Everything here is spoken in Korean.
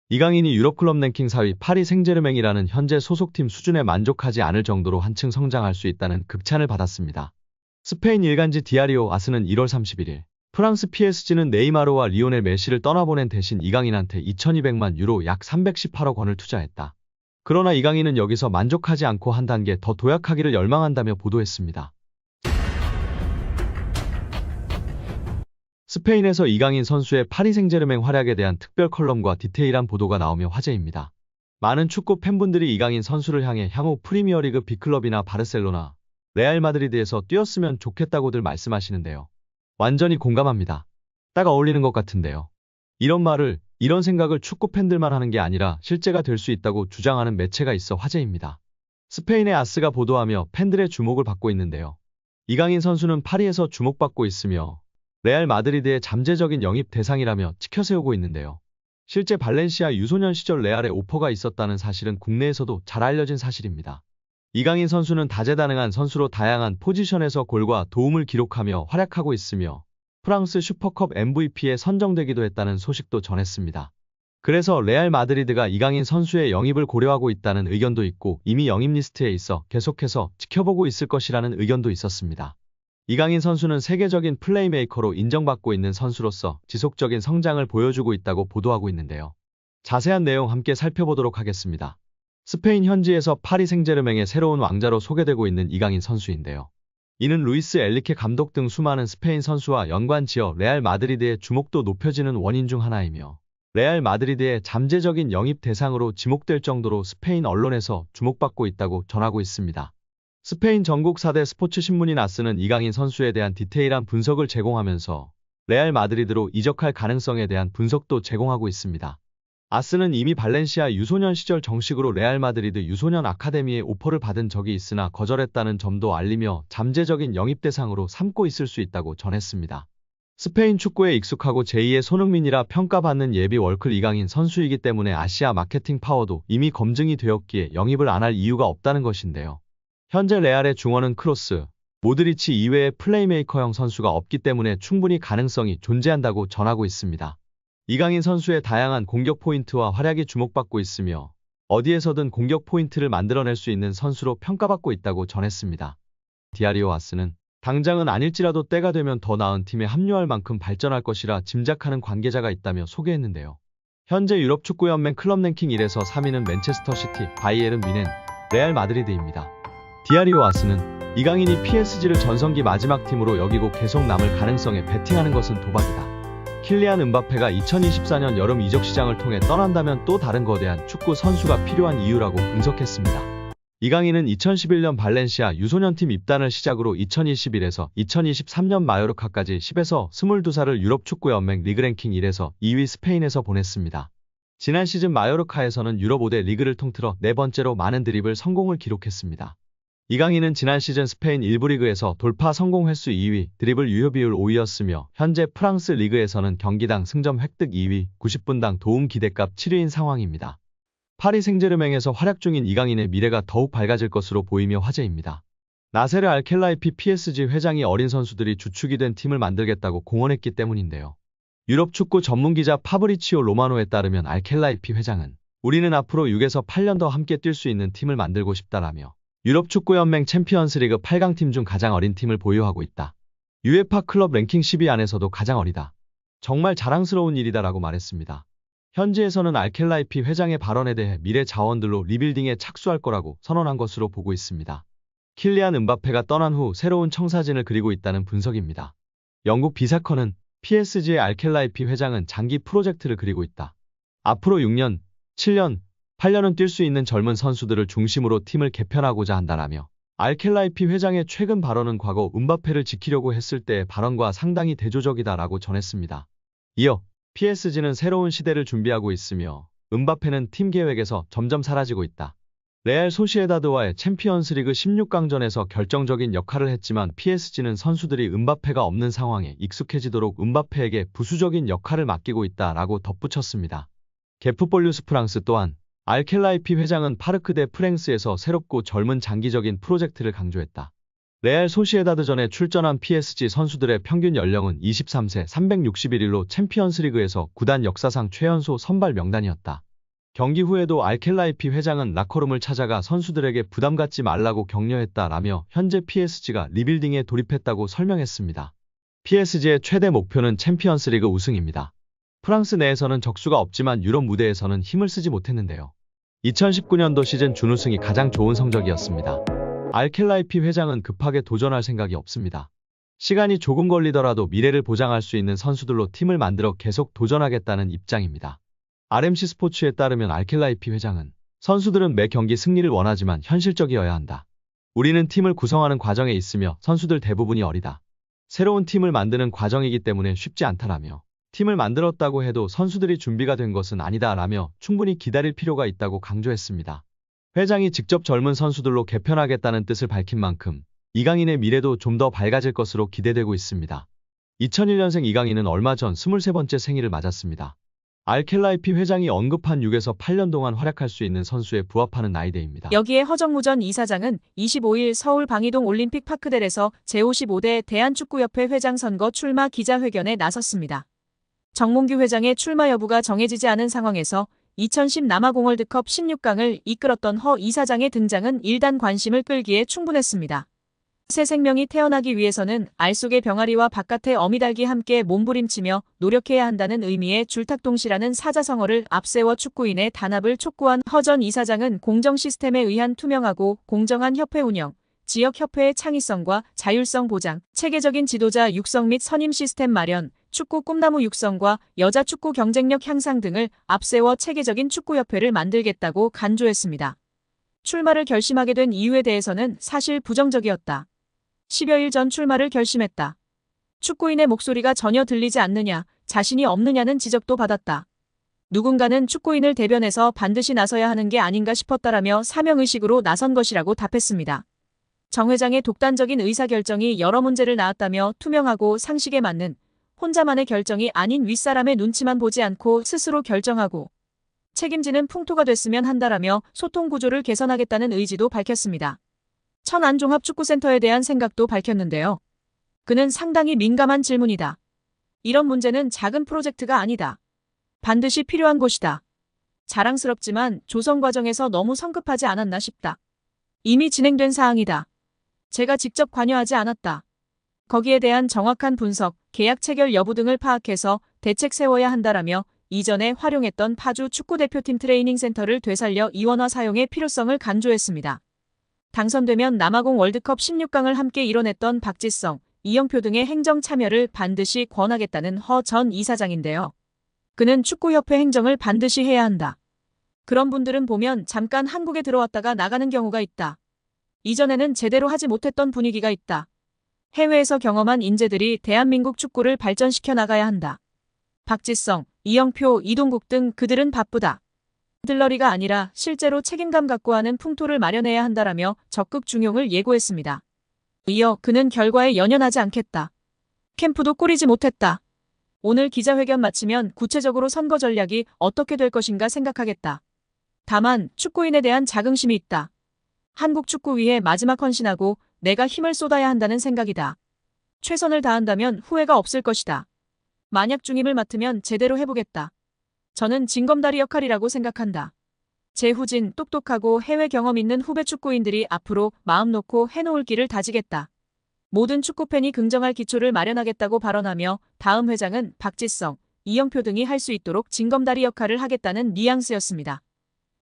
이강인이 유럽클럽 랭킹 4위 파리 생제르맹이라는 현재 소속팀 수준에 만족하지 않을 정도로 한층 성장할 수 있다는 극찬을 받았습니다. 스페인 일간지 디아리오 아스는 1월 31일 프랑스 PSG는 네이마르와 리오넬 메시를 떠나보낸 대신 이강인한테 2200만 유로 약 318억 원을 투자했다. 그러나 이강인은 여기서 만족하지 않고 한 단계 더 도약하기를 열망한다며 보도했습니다. 스페인에서 이강인 선수의 파리 생제르맹 활약에 대한 특별 컬럼과 디테일한 보도가 나오며 화제입니다. 많은 축구 팬분들이 이강인 선수를 향해 향후 프리미어리그 B클럽이나 바르셀로나, 레알 마드리드에서 뛰었으면 좋겠다고들 말씀하시는데요. 완전히 공감합니다. 딱 어울리는 것 같은데요. 이런 생각을 축구 팬들만 하는 게 아니라 실제가 될 수 있다고 주장하는 매체가 있어 화제입니다. 스페인의 아스가 보도하며 팬들의 주목을 받고 있는데요. 이강인 선수는 파리에서 주목받고 있으며 레알 마드리드의 잠재적인 영입 대상이라며 치켜세우고 있는데요. 실제 발렌시아 유소년 시절 레알에 오퍼가 있었다는 사실은 국내에서도 잘 알려진 사실입니다. 이강인 선수는 다재다능한 선수로 다양한 포지션에서 골과 도움을 기록하며 활약하고 있으며 프랑스 슈퍼컵 MVP에 선정되기도 했다는 소식도 전했습니다. 그래서 레알 마드리드가 이강인 선수의 영입을 고려하고 있다는 의견도 있고 이미 영입 리스트에 있어 계속해서 지켜보고 있을 것이라는 의견도 있었습니다. 이강인 선수는 세계적인 플레이메이커로 인정받고 있는 선수로서 지속적인 성장을 보여주고 있다고 보도하고 있는데요. 자세한 내용 함께 살펴보도록 하겠습니다. 스페인 현지에서 파리 생제르맹의 새로운 왕자로 소개되고 있는 이강인 선수인데요. 이는 루이스 엘리케 감독 등 수많은 스페인 선수와 연관지어 레알 마드리드의 주목도 높여지는 원인 중 하나이며 레알 마드리드의 잠재적인 영입 대상으로 지목될 정도로 스페인 언론에서 주목받고 있다고 전하고 있습니다. 스페인 전국 4대 스포츠 신문인 아스는 이강인 선수에 대한 디테일한 분석을 제공하면서 레알 마드리드로 이적할 가능성에 대한 분석도 제공하고 있습니다. 아스는 이미 발렌시아 유소년 시절 정식으로 레알 마드리드 유소년 아카데미에 오퍼를 받은 적이 있으나 거절했다는 점도 알리며 잠재적인 영입 대상으로 삼고 있을 수 있다고 전했습니다. 스페인 축구에 익숙하고 제2의 손흥민이라 평가받는 예비 월클 이강인 선수이기 때문에 아시아 마케팅 파워도 이미 검증이 되었기에 영입을 안 할 이유가 없다는 것인데요. 현재 레알의 중원은 크로스, 모드리치 이외의 플레이메이커형 선수가 없기 때문에 충분히 가능성이 존재한다고 전하고 있습니다. 이강인 선수의 다양한 공격 포인트와 활약이 주목받고 있으며 어디에서든 공격 포인트를 만들어낼 수 있는 선수로 평가받고 있다고 전했습니다. 디아리오 아스는 당장은 아닐지라도 때가 되면 더 나은 팀에 합류할 만큼 발전할 것이라 짐작하는 관계자가 있다며 소개했는데요. 현재 유럽축구연맹 클럽 랭킹 1에서 3위는 맨체스터 시티, 바이에른 뮌헨, 레알 마드리드입니다. 디아리오 아스는 이강인이 PSG를 전성기 마지막 팀으로 여기고 계속 남을 가능성에 베팅하는 것은 도박이다. 킬리안 음바페가 2024년 여름 이적 시장을 통해 떠난다면 또 다른 거대한 축구 선수가 필요한 이유라고 분석했습니다. 이강인은 2011년 발렌시아 유소년팀 입단을 시작으로 2021에서 2023년 마요르카까지 10에서 22살을 유럽축구연맹 리그랭킹 1에서 2위 스페인에서 보냈습니다. 지난 시즌 마요르카에서는 유럽 5대 리그를 통틀어 네 번째로 많은 드리블 성공을 기록했습니다. 이강인은 지난 시즌 스페인 1부 리그에서 돌파 성공 횟수 2위, 드리블 유효 비율 5위였으며 현재 프랑스 리그에서는 경기당 승점 획득 2위, 90분당 도움 기대값 7위인 상황입니다. 파리 생제르맹에서 활약 중인 이강인의 미래가 더욱 밝아질 것으로 보이며 화제입니다. 나세르 알켈라이피 PSG 회장이 어린 선수들이 주축이 된 팀을 만들겠다고 공언했기 때문인데요. 유럽 축구 전문기자 파브리치오 로마노에 따르면 알켈라이피 회장은 우리는 앞으로 6에서 8년 더 함께 뛸 수 있는 팀을 만들고 싶다라며 유럽축구연맹 챔피언스리그 8강팀 중 가장 어린 팀을 보유하고 있다. UEFA 클럽 랭킹 10위 안에서도 가장 어리다. 정말 자랑스러운 일이다라고 말했습니다. 현지에서는 알켈라이피 회장의 발언에 대해 미래 자원들로 리빌딩에 착수할 거라고 선언한 것으로 보고 있습니다. 킬리안 음바페가 떠난 후 새로운 청사진을 그리고 있다는 분석입니다. 영국 비사컨은 PSG의 알켈라이피 회장은 장기 프로젝트를 그리고 있다. 앞으로 6년, 7년, 8년은 뛸 수 있는 젊은 선수들을 중심으로 팀을 개편하고자 한다라며 알켈라이피 회장의 최근 발언은 과거 음바페를 지키려고 했을 때의 발언과 상당히 대조적이다라고 전했습니다. 이어 PSG는 새로운 시대를 준비하고 있으며 음바페는 팀 계획에서 점점 사라지고 있다. 레알 소시에다드와의 챔피언스리그 16강전에서 결정적인 역할을 했지만 PSG는 선수들이 음바페가 없는 상황에 익숙해지도록 음바페에게 부수적인 역할을 맡기고 있다라고 덧붙였습니다. 게프폴뉴스 프랑스 또한 알켈라이피 회장은 파르크 데 프랭스에서 새롭고 젊은 장기적인 프로젝트를 강조했다. 레알 소시에다드전에 출전한 PSG 선수들의 평균 연령은 23세 361일로 챔피언스리그에서 구단 역사상 최연소 선발 명단이었다. 경기 후에도 알켈라이피 회장은 라커룸을 찾아가 선수들에게 부담 갖지 말라고 격려했다라며 현재 PSG가 리빌딩에 돌입했다고 설명했습니다. PSG의 최대 목표는 챔피언스리그 우승입니다. 프랑스 내에서는 적수가 없지만 유럽 무대에서는 힘을 쓰지 못했는데요. 2019년도 시즌 준우승이 가장 좋은 성적이었습니다. 알켈라이피 회장은 급하게 도전할 생각이 없습니다. 시간이 조금 걸리더라도 미래를 보장할 수 있는 선수들로 팀을 만들어 계속 도전하겠다는 입장입니다. RMC 스포츠에 따르면 알켈라이피 회장은 선수들은 매 경기 승리를 원하지만 현실적이어야 한다. 우리는 팀을 구성하는 과정에 있으며 선수들 대부분이 어리다. 새로운 팀을 만드는 과정이기 때문에 쉽지 않다라며 팀을 만들었다고 해도 선수들이 준비가 된 것은 아니다라며 충분히 기다릴 필요가 있다고 강조했습니다. 회장이 직접 젊은 선수들로 개편하겠다는 뜻을 밝힌 만큼 이강인의 미래도 좀 더 밝아질 것으로 기대되고 있습니다. 2001년생 이강인은 얼마 전 23번째 생일을 맞았습니다. 알켈라이피 회장이 언급한 6에서 8년 동안 활약할 수 있는 선수에 부합하는 나이대입니다. 여기에 허정무 전 이사장은 25일 서울 방이동 올림픽 파크델에서 제55대 대한축구협회 회장 선거 출마 기자회견에 나섰습니다. 정몽규 회장의 출마 여부가 정해지지 않은 상황에서 2010 남아공 월드컵 16강을 이끌었던 허 이사장의 등장은 일단 관심을 끌기에 충분했습니다. 새 생명이 태어나기 위해서는 알 속의 병아리와 바깥의 어미닭이 함께 몸부림치며 노력해야 한다는 의미의 줄탁동시라는 사자성어를 앞세워 축구인의 단합을 촉구한 허 전 이사장은 공정 시스템에 의한 투명하고 공정한 협회 운영, 지역 협회의 창의성과 자율성 보장, 체계적인 지도자 육성 및 선임 시스템 마련, 축구 꿈나무 육성과 여자 축구 경쟁력 향상 등을 앞세워 체계적인 축구협회를 만들겠다고 간조했습니다. 출마를 결심하게 된 이유에 대해서는 사실 부정적이었다. 10여일 전 출마를 결심했다. 축구인의 목소리가 전혀 들리지 않느냐, 자신이 없느냐는 지적도 받았다. 누군가는 축구인을 대변해서 반드시 나서야 하는 게 아닌가 싶었다라며 사명의식으로 나선 것이라고 답했습니다. 정 회장의 독단적인 의사결정이 여러 문제를 낳았다며 투명하고 상식에 맞는 혼자만의 결정이 아닌 윗사람의 눈치만 보지 않고 스스로 결정하고 책임지는 풍토가 됐으면 한다라며 소통 구조를 개선하겠다는 의지도 밝혔습니다. 천안종합축구센터에 대한 생각도 밝혔는데요. 그는 상당히 민감한 질문이다. 이런 문제는 작은 프로젝트가 아니다. 반드시 필요한 곳이다. 자랑스럽지만 조성 과정에서 너무 성급하지 않았나 싶다. 이미 진행된 사항이다. 제가 직접 관여하지 않았다. 거기에 대한 정확한 분석, 계약 체결 여부 등을 파악해서 대책 세워야 한다라며 이전에 활용했던 파주 축구대표팀 트레이닝 센터를 되살려 이원화 사용의 필요성을 간조했습니다. 당선되면 남아공 월드컵 16강을 함께 이뤄냈던 박지성, 이영표 등의 행정 참여를 반드시 권하겠다는 허 전 이사장인데요. 그는 축구협회 행정을 반드시 해야 한다. 그런 분들은 보면 잠깐 한국에 들어왔다가 나가는 경우가 있다. 이전에는 제대로 하지 못했던 분위기가 있다. 해외에서 경험한 인재들이 대한민국 축구를 발전시켜 나가야 한다. 박지성, 이영표, 이동국 등 그들은 바쁘다. 들러리가 아니라 실제로 책임감 갖고 하는 풍토를 마련해야 한다라며 적극 중용을 예고했습니다. 이어 그는 결과에 연연하지 않겠다. 캠프도 꾸리지 못했다. 오늘 기자회견 마치면 구체적으로 선거 전략이 어떻게 될 것인가 생각하겠다. 다만 축구인에 대한 자긍심이 있다. 한국 축구 위해 마지막 헌신하고 내가 힘을 쏟아야 한다는 생각이다. 최선을 다한다면 후회가 없을 것이다. 만약 중임을 맡으면 제대로 해보겠다. 저는 징검다리 역할이라고 생각한다. 제 후진 똑똑하고 해외 경험 있는 후배 축구인들이 앞으로 마음 놓고 해놓을 길을 다지겠다. 모든 축구팬이 긍정할 기초를 마련하겠다고 발언하며 다음 회장은 박지성, 이영표 등이 할 수 있도록 징검다리 역할을 하겠다는 뉘앙스였습니다.